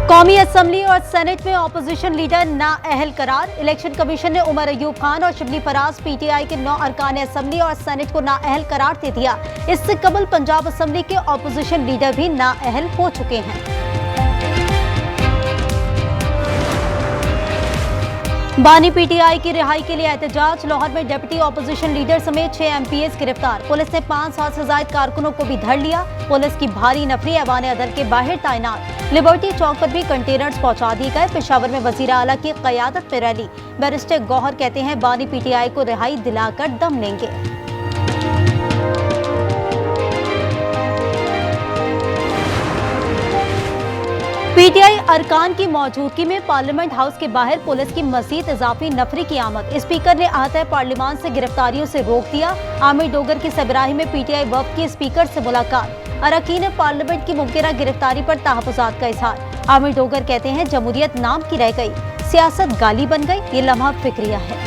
कौमी असम्बली और सेनेट में ऑपोजिशन लीडर नाअहल करार। इलेक्शन कमीशन ने उमर अयूब खान और शिबली फराज पीटीआई के 9 अरकान असम्बली और सेनेट को नाअहल करार दे दिया। इससे कबल पंजाब असम्बली के ऑपोजिशन लीडर भी नाअहल हो चुके हैं। बानी पीटीआई की रिहाई के लिए एहतजाज। लाहौर में डिप्टी ऑपोजिशन लीडर समेत 6 एमपीएस गिरफ्तार। पुलिस ने 500 से ज्यादा कारकुनों को भी धर लिया। पुलिस की भारी नफरी ऐवान अदल के बाहर तैनात। लिबर्टी चौक पर भी कंटेनर्स पहुंचा दिए गए। पेशावर में वजीर आला की क़यादत में रैली। बैरिस्टर गौहर कहते हैं बानी पीटीआई को रिहाई दिलाकर दम लेंगे। पीटीआई अरकान की मौजूदगी में पार्लियामेंट हाउस के बाहर पुलिस की मजीद इजाफी नफरी की आमद। स्पीकर ने आहता पार्लियामान से गिरफ्तारियों से रोक दिया। आमिर डोगर की सरबराही में पीटीआई वफ्द की स्पीकर से मुलाकात। अरकान पार्लियामेंट की मुमकिना गिरफ्तारी पर तहफ़्फ़ुज़ात का इजहार। आमिर डोगर कहते हैं जमहूरियत नाम की रह गई, सियासत गाली बन गई, ये लम्हा फिक्रिया है।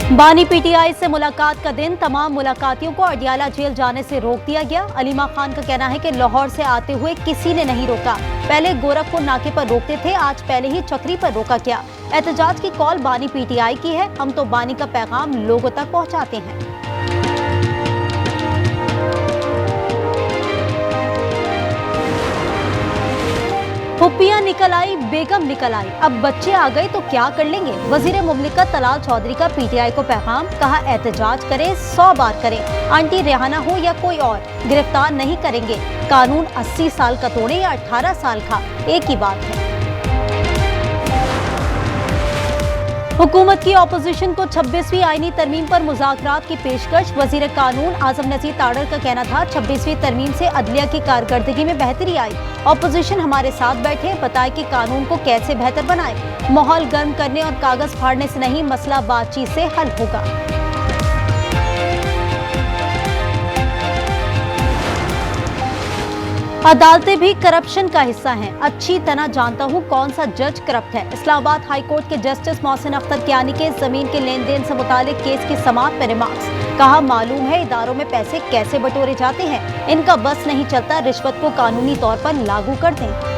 बानी पीटीआई से मुलाकात का दिन। तमाम मुलाकातियों को अडियाला जेल जाने से रोक दिया गया। अलीमा खान का कहना है कि लाहौर से आते हुए किसी ने नहीं रोका। पहले गोरखपुर नाके पर रोकते थे, आज पहले ही चक्री पर रोका गया। एहतजाज की कॉल बानी पीटीआई की है। हम तो बानी का पैगाम लोगों तक पहुंचाते हैं। फुप्पियां निकल आई, बेगम निकल आई, अब बच्चे आ गए तो क्या कर लेंगे। वजीर मुमलिकत तलाल चौधरी का पीटीआई को पैगाम। कहा एहतजाज करें 100 बार करें, आंटी रेहाना हो या कोई और, गिरफ्तार नहीं करेंगे। कानून 80 साल का तोड़े या 18 साल का, एक ही बात है। हुकूमत की ऑपोजिशन को 26वीं आईनी तरमीम पर मुज़ाकरात की पेशकश। वजीर कानून आजम नज़ीर ताड़र का कहना था 26वीं तरमीम से अदलिया की कारकर्दगी में बेहतरी आई। ऑपोजिशन हमारे साथ बैठे, बताए कि कानून को कैसे बेहतर बनाए। माहौल गर्म करने और कागज फाड़ने से नहीं, मसला बातचीत से हल होगा। अदालतें भी करप्शन का हिस्सा हैं। अच्छी तरह जानता हूं कौन सा जज करप्ट है। इस्लामाबाद हाई कोर्ट के जस्टिस मोहसिन अख्तर कियानी के जमीन के लेन देन से मुतालिक केस की समाअत में रिमार्क्स। कहा मालूम है इदारों में पैसे कैसे बटोरे जाते हैं, इनका बस नहीं चलता, रिश्वत को कानूनी तौर पर लागू कर दें।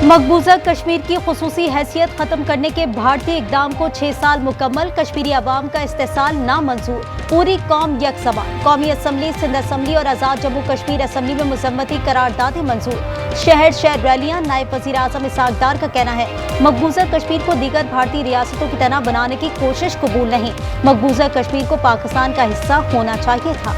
मकबूजा कश्मीर की खुसूसी हैसियत खत्म करने के भारतीय इक़दाम को 6 साल मुकम्मल। कश्मीरी अवाम का इस्तेसाल नामंजूर, पूरी कौम यकसमान। कौमी असम्बली, सिंध असम्बली और आज़ाद जम्मू कश्मीर असम्बली में मुज़म्मती करारदादें मंजूर। शहर शहर रैलियां। नायब वज़ीर आज़म इसहाक डार का कहना है मकबूजा कश्मीर को दीगर भारतीय रियासतों की तरह बनाने की कोशिश कबूल नहीं, मकबूजा कश्मीर को पाकिस्तान का हिस्सा होना चाहिए था।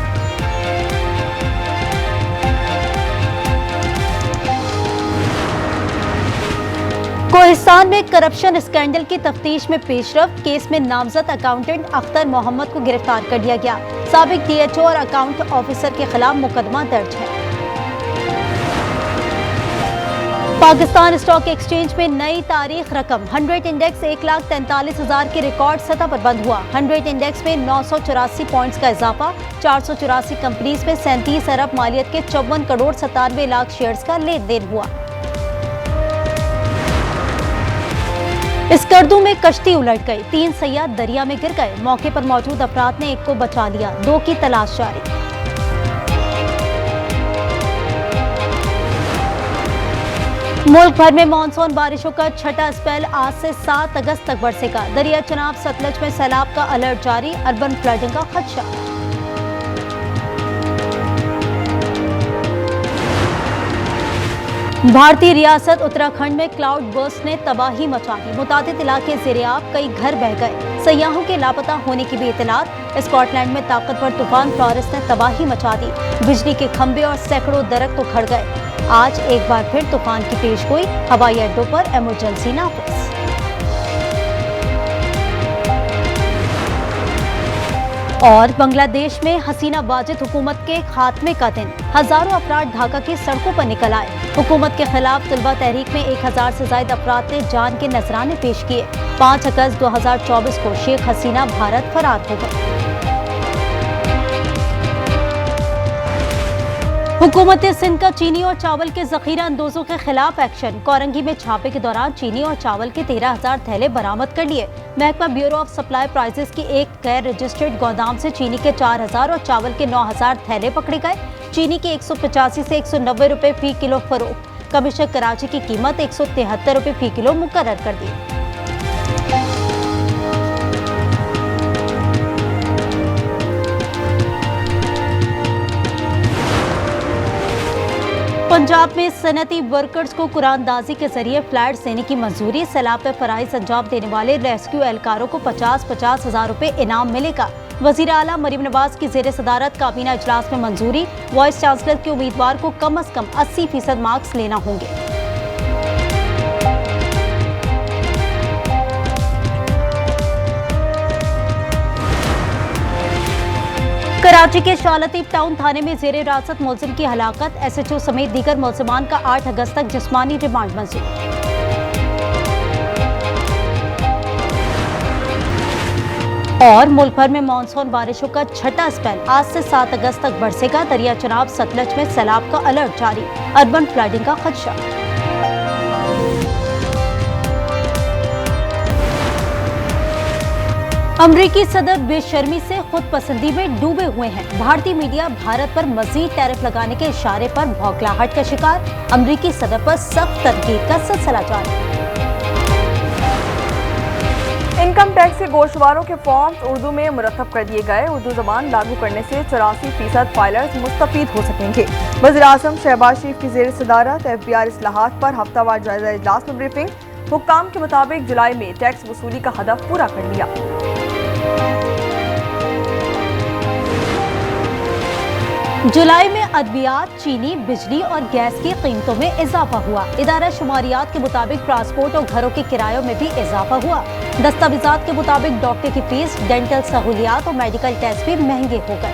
कोहिस्तान में करप्शन स्कैंडल की तफ्तीश में पेशरफ। केस में नामजद अकाउंटेंट अख्तर मोहम्मद को गिरफ्तार कर लिया गया। साबिक डीएचओ और अकाउंट ऑफिसर के खिलाफ मुकदमा दर्ज है। पाकिस्तान स्टॉक एक्सचेंज में नई तारीख रकम। 100 इंडेक्स 1,43,000 की रिकॉर्ड सतह पर बंद हुआ। 100 इंडेक्स में 984 पॉइंट्स का इजाफा। 484 कंपनीज में 37 अरब मालियत के 54 करोड़ 97 लाख शेयर्स का लेन देन हुआ। स्कर्दू में कश्ती उलट गई, 3 सयाह दरिया में गिर गए। मौके पर मौजूद अफराद ने एक को बचा लिया, 2 की तलाश जारी। मुल्क भर में मानसून बारिशों का छठा स्पेल आज से 7 अगस्त तक बरसेगा। दरिया चनाब सतलज में सैलाब का अलर्ट जारी, अर्बन फ्लडिंग का खदशा। भारतीय रियासत उत्तराखंड में क्लाउड बर्स्ट ने तबाही मचा दी। मुतादिद इलाके ज़ेरे-आब, कई घर बह गए। सयाहों के लापता होने की भी इतलात। स्कॉटलैंड में ताकतवर तूफान फ्लोरेंस ने तबाही मचा दी। बिजली के खंभे और सैकड़ों दरख्त उखड़ गए। आज एक बार फिर तूफान की पेशगोई। हवाई अड्डों पर इमरजेंसी नाफिज। और बांग्लादेश में हसीना वाजिद हुकूमत के खात्मे का दिन। हजारों अफराद ढाका की सड़कों पर निकल आए। हुकूमत के खिलाफ तलबा तहरीक में 1000 से ज्यादा अफराद ने जान के नजराने पेश किए। 5 अगस्त 2024 को शेख हसीना भारत फरार हो गए। हुकूमत सिंध का चीनी और चावल के जखीरा अंदोजों के खिलाफ एक्शन। कोरंगी में छापे के दौरान चीनी और चावल के 13,000 थैले बरामद कर लिए। महकमा ब्यूरो ऑफ सप्लाई प्राइजेस की एक गैर रजिस्टर्ड गोदाम से चीनी के 4,000 और चावल के 9,000 थैले पकड़े गए। चीनी के 185 से 190 रुपए फी किलो फरोख्त। कमिश्नर कराची की कीमत 173 रुपए फी किलो मुकर्रर कर दी। पंजाब में सनती वर्कर्स को कुरानदाजी के जरिए फ्लैट देने की मंजूरी। सैलाब पर फराइज अंजाम देने वाले रेस्क्यू एहलकारों को 50-50 हजार रुपए इनाम मिलेगा। वजीर आला मरीम नवाज की जेर सदारत काबीना इजलास में मंजूरी। वाइस चांसलर के उम्मीदवार को कम अज कम 80% मार्क्स लेना होंगे। कराची के शालतीफ टाउन थाने में जेर हिरासत मुलजिम की हलाकत। SHO समेत दीगर मुलजिमान का 8 अगस्त तक जिस्मानी रिमांड मंजूर। और मुल्क भर में मानसून बारिशों का छठा स्पेल आज से 7 अगस्त तक बरसेगा। दरिया चनाब सतलज में सैलाब का अलर्ट जारी। अर्बन फ्लडिंग का खदशा। अमरीकी सदर बेशर्मी से खुद पसंदी में डूबे हुए हैं। भारतीय मीडिया भारत पर मजीद टैरिफ लगाने के इशारे पर भौखलाहट का शिकार। अमरीकी सदर पर सख्त तनकीद का सिलसिला जारी। इनकम टैक्स के गोशवारों के फॉर्म्स उर्दू में मुरतब कर दिए गए। उर्दू जबान लागू करने से 84% फाइलर्स मुस्तफीद हो सकेंगे। वज़ीर आज़म शहबाज शरीफ की जेर सदारत FBI इस्लाहात पर हफ्तावार जायजा इजलास में ब्रीफिंग। हुक्काम के मुताबिक जुलाई में टैक्स वसूली का हदफ पूरा कर लिया। जुलाई में अद्वियात, चीनी, बिजली और गैस की कीमतों में इजाफा हुआ। इदारा शुमारियात के मुताबिक ट्रांसपोर्ट और घरों के किरायों में भी इजाफा हुआ। दस्तावेजात के मुताबिक डॉक्टर की फीस, डेंटल सहूलियात और मेडिकल टेस्ट भी महंगे हो गए।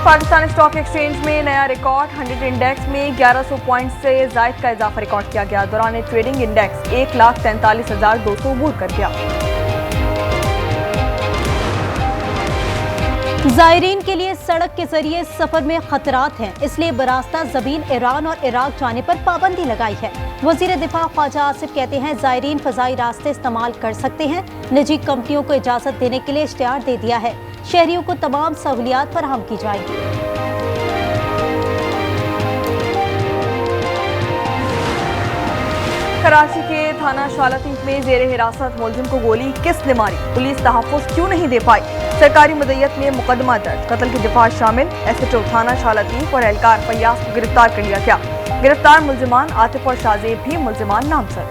पाकिस्तान स्टॉक एक्सचेंज में नया रिकॉर्ड। 100 इंडेक्स में 1100 पॉइंट से जायद का इजाफा रिकॉर्ड किया गया। दौरान ट्रेडिंग इंडेक्स 1,43,200 अबूर कर गया। जायरीन के लिए सड़क के जरिए सफर में खतरात हैं, इसलिए बरास्ता जमीन ईरान और इराक जाने पर पाबंदी लगाई है। वजीर दिफा ख्वाजा आसिफ कहते हैं जायरीन फजाई रास्ते इस्तेमाल कर सकते हैं। निजी कंपनियों को इजाजत देने के लिए इश्तिहार दे दिया है। शहरियों को तमाम सहूलियात फराहम की जाएगी। कराची के थाना शालतीफ में जेर हिरासत मुलजिम को गोली किसने मारी? पुलिस तहफ़्फ़ुज़ क्यों नहीं दे पाई? सरकारी मुद्दत में मुकदमा दर्ज। कत्ल की दिफा शामिल। SHO थाना शालतीफ और एहलकार फयाज को गिरफ्तार कर लिया गया। गिरफ्तार मुलजिमान आतिफ और शाजेब भी मुलजिमान नामजद।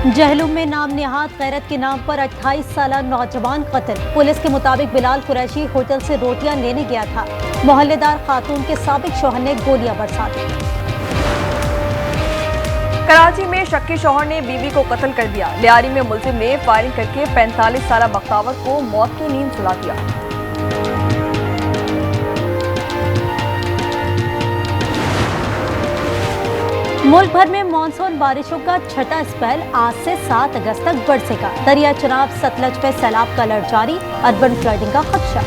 जहलुम में नाम निहाद गैरत के नाम पर 28 साला नौजवान कत्ल। पुलिस के मुताबिक बिलाल कुरैशी होटल से रोटियां लेने गया था। मोहल्लेदार खातून के साबिक शौहर ने गोलियां बरसा दी। कराची में शक्की शौहर ने बीवी को कत्ल कर दिया। लियारी में मुलजिम ने फायरिंग करके 45 साला बख्तावर को मौत की नींद सुला दिया। मुल्क भर में मानसून बारिशों का छठा स्पेल आज से 7 अगस्त तक बरसेगा। दरिया चनाब सतलज पे सैलाब का अलर्ट जारी। अर्बन फ्लडिंग का खदशा।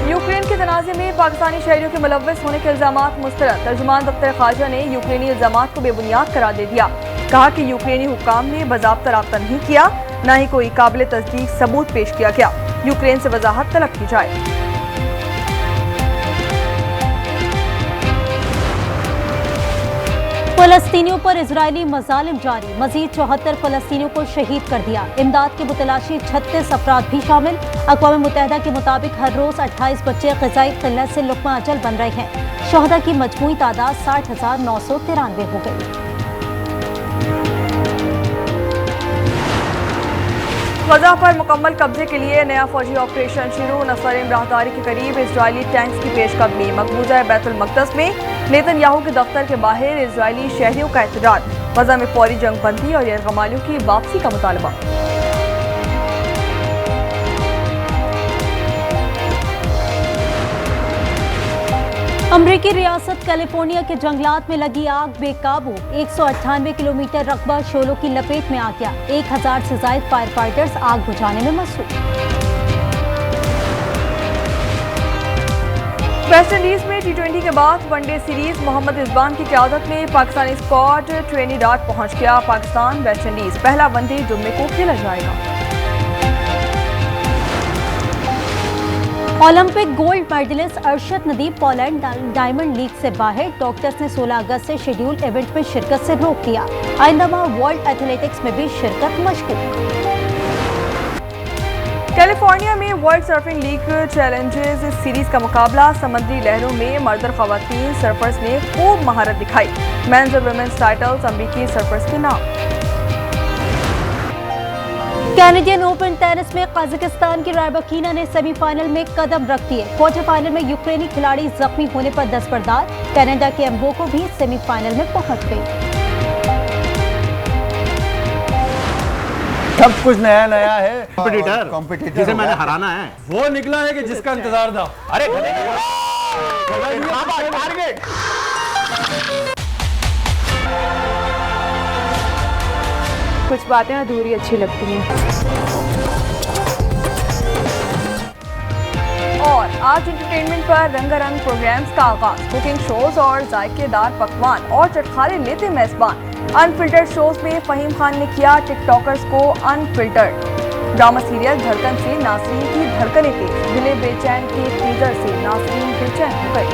यूक्रेन के तनाज़े में पाकिस्तानी शहरियों के मुलव्वस होने के इल्जामात मुस्तरद। तर्जुमान दफ्तर खारजा ने यूक्रेनी इल्जामात को बेबुनियाद करार दे दिया। कहा कि यूक्रेनी हुक्काम ने बाज़ाब्ता राब्ता नहीं किया, न ही कोई काबिल तस्दीक सबूत पेश किया गया। यूक्रेन से वजाहत तलब की जाए। फलस्तीनियों पर इजरायली मजालिम जारी। मजीद 74 फलस्तीनियों को शहीद कर दिया। इमदाद के मुतलाशी 36 अफराद भी शामिल। अक़वाम मुत्तहिदा के मुताबिक हर रोज 28 बच्चे ग़िज़ाई क़िल्लत से लुक़मा अजल बन रहे हैं। शोहदा की मजमूई तादाद 60,993 हो गई। गजा पर मुकम्मल कब्जे के लिए नया फौजी ऑपरेशन शुरू। नसरीम राहदारी के करीब इजरायली टैंक्स की पेशकदमी। मकबूजा बैतुल मक़दस में नेतन्याहू के दफ्तर के बाहर इजरायली शहरियों का एहतजाज। गजा में फौरी जंग बंदी और यरगमालियों की वापसी का मुतालबा। अमरीकी रियासत कैलिफोर्निया के जंगलात में लगी आग बेकाबू, 198 किलोमीटर रकबा शोलों की लपेट में आ गया। 1000 से ज्यादा फायर फाइटर्स आग बुझाने में मसरूफ। वेस्टइंडीज में टी20 के बाद वनडे सीरीज मोहम्मद रिजवान की क़यादत में पाकिस्तानी स्क्वाड ट्रिनिडाद पहुंच गया। पाकिस्तान वेस्टइंडीज पहला वनडे जुम्मे को खेला जाएगा। Olympic gold medallist Arshad Nadeem Poland Diamond League से बाहर। डॉक्टर्स ने 16 अगस्त से शेड्यूल इवेंट में शिरकत से रोक दिया। आइंदा माह वर्ल्ड एथलेटिक्स में भी शिरकत मशकूक। कैलिफोर्निया में world surfing league challenges series का मुकाबला। समुद्री लहरों में मर्द और खवातीन सर्फर्स ने खूब महारत दिखाई। मेंस और वुमेन्स टाइटल्स अमरीकी सर्फर्स के नाम। कैनेडियन ओपन टेनिस में कजाकिस्तान की रायबाकिना ने सेमीफाइनल में कदम रख दिए। क्वार्टर फाइनल में यूक्रेनी खिलाड़ी जख्मी होने पर दस्तबरदार। कनाडा के एम्बोको भी सेमीफाइनल में पहुंच गई। सब कुछ नया नया है। कॉम्पिटिटर जिसे मैंने हराना है वो निकला है कि जिसका इंतजार था। अरे टारगेट कुछ बातें अधूरी अच्छी लगती हैं। और आज एंटरटेनमेंट पर रंगारंग प्रोग्राम्स का आगाज। कुकिंग शोज और जायकेदार पकवान और चटखारे लेते मेजबान। अनफिल्टर्ड शोज में फहीम खान ने किया टिकटॉकर्स को अनफिल्टर्ड। ड्रामा सीरियल धड़कन से नाज़रीन की धड़कनें तेज। दिले बेचैन के टीजर से नाज़रीन बेचैन हो गए।